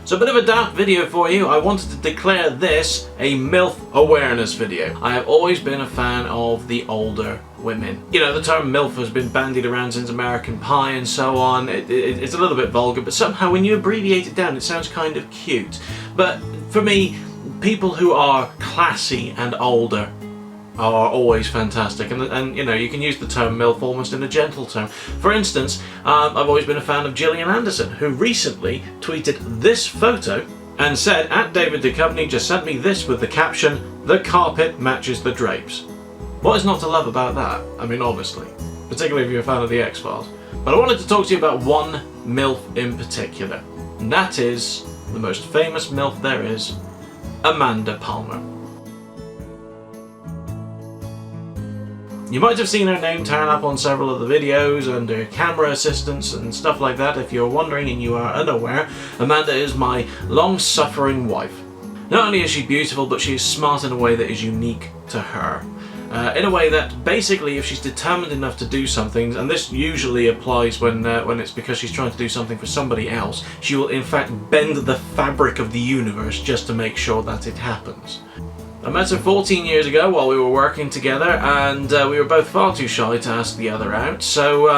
So a bit of a dark video for you. I wanted to declare this a MILF awareness video. I have always been a fan of the older women. You know, the term MILF has been bandied around since American Pie and so on. It's a little bit vulgar, but somehow when you abbreviate it down, it sounds kind of cute. But for me, people who are classy and older are always fantastic, and you know, you can use the term MILF almost in a gentle term. For instance, I've always been a fan of Gillian Anderson, who recently tweeted this photo and said, @David Duchovny just sent me this with the caption, "The carpet matches the drapes." What is not to love about that? I mean, honestly, particularly if you're a fan of the X-Files. But I wanted to talk to you about one MILF in particular, and that is the most famous MILF there is, Amanda Palmer. You might have seen her name turn up on several of the videos under camera assistance and stuff like that. If you're wondering and you are unaware, Amanda is my long-suffering wife. Not only is she beautiful, but she is smart in a way that is unique to her. In a way that basically, if she's determined enough to do something, and this usually applies when it's because she's trying to do something for somebody else, she will in fact bend the fabric of the universe just to make sure that it happens. I met her 14 years ago while we were working together, and we were both far too shy to ask the other out, so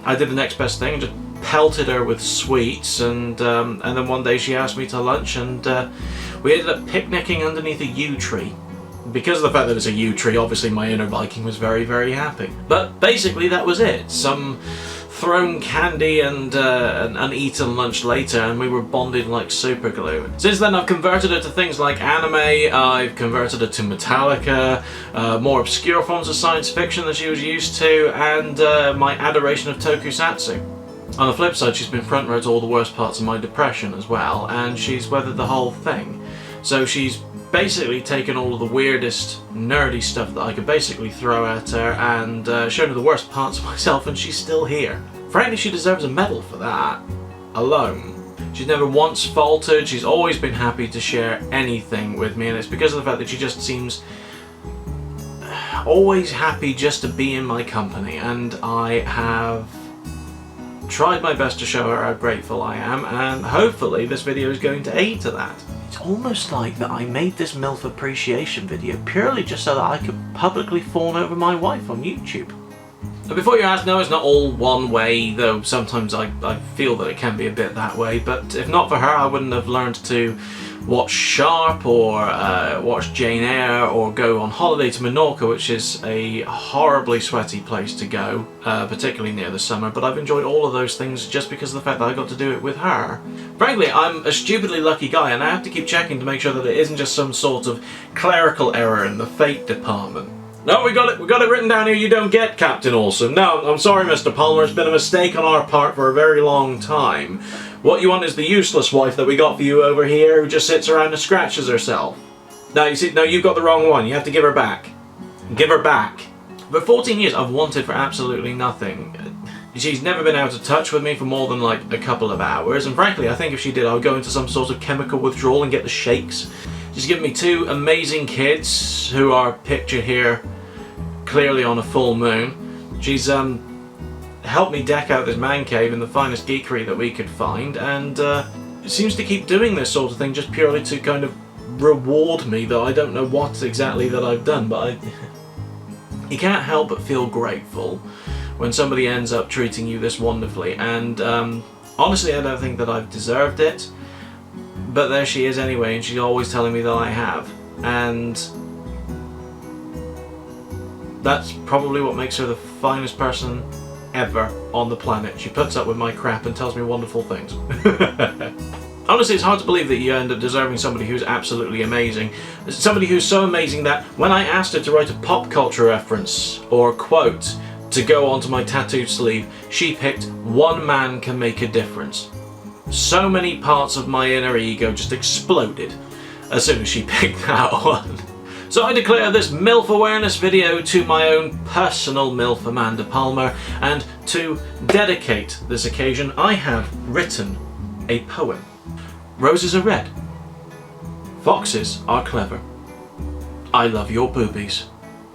I did the next best thing and just pelted her with sweets, and then one day she asked me to lunch, and we ended up picnicking underneath a yew tree. Because of the fact that it's a yew tree, obviously my inner Viking was very, very happy. But basically that was it. Some thrown candy and an uneaten lunch later, and we were bonded like super glue. Since then I've converted her to things like anime, I've converted her to Metallica, more obscure forms of science fiction that she was used to, and my adoration of tokusatsu. On the flip side, she's been front row to all the worst parts of my depression as well, and she's weathered the whole thing. So she's basically taken all of the weirdest, nerdy stuff that I could basically throw at her and shown her the worst parts of myself, and she's still here. Frankly, she deserves a medal for that alone. She's never once faltered, she's always been happy to share anything with me, and it's because of the fact that she just seems always happy just to be in my company, and I have tried my best to show her how grateful I am, and hopefully this video is going to aid to that. It's almost like that I made this MILF appreciation video purely just so that I could publicly fawn over my wife on YouTube. But before you ask, no, it's not all one way, though sometimes I feel that it can be a bit that way, but if not for her I wouldn't have learned to watch Sharp or watch Jane Eyre or go on holiday to Menorca, which is a horribly sweaty place to go, particularly near the summer, but I've enjoyed all of those things just because of the fact that I got to do it with her. Frankly, I'm a stupidly lucky guy, and I have to keep checking to make sure that it isn't just some sort of clerical error in the fate department. No, we got it written down here, you don't get Captain Awesome. No, I'm sorry Mr. Palmer, it's been a mistake on our part for a very long time. What you want is the useless wife that we got for you over here who just sits around and scratches herself. No, you see, no, you've got the wrong one. You have to give her back. Give her back. For 14 years I've wanted for absolutely nothing. She's never been out of touch with me for more than like a couple of hours, and frankly I think if she did I would go into some sort of chemical withdrawal and get the shakes. She's given me two amazing kids who are pictured here clearly on a full moon. She's helped me deck out this man cave in the finest geekery that we could find, and seems to keep doing this sort of thing just purely to kind of reward me, though I don't know what exactly that I've done, but you can't help but feel grateful when somebody ends up treating you this wonderfully, and honestly I don't think that I've deserved it, but there she is anyway, and she's always telling me that I have, and that's probably what makes her the finest person ever on the planet. She puts up with my crap and tells me wonderful things. Honestly, it's hard to believe that you end up deserving somebody who's absolutely amazing. Somebody who's so amazing that when I asked her to write a pop culture reference or quote to go onto my tattooed sleeve, she picked "One man can make a difference." So many parts of my inner ego just exploded as soon as she picked that one. So I declare this MILF awareness video to my own personal MILF Amanda Palmer, and to dedicate this occasion I have written a poem. Roses are red, foxes are clever, I love your boobies,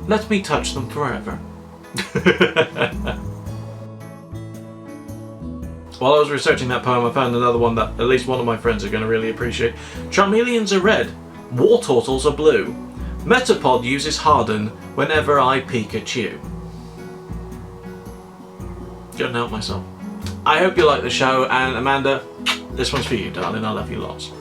let me touch them forever. While I was researching that poem, I found another one that at least one of my friends are going to really appreciate. Charmeleons are red, war turtles are blue. Metapod uses Harden whenever I Pikachu. Couldn't help myself. I hope you like the show, and Amanda, this one's for you, darling. I love you lots.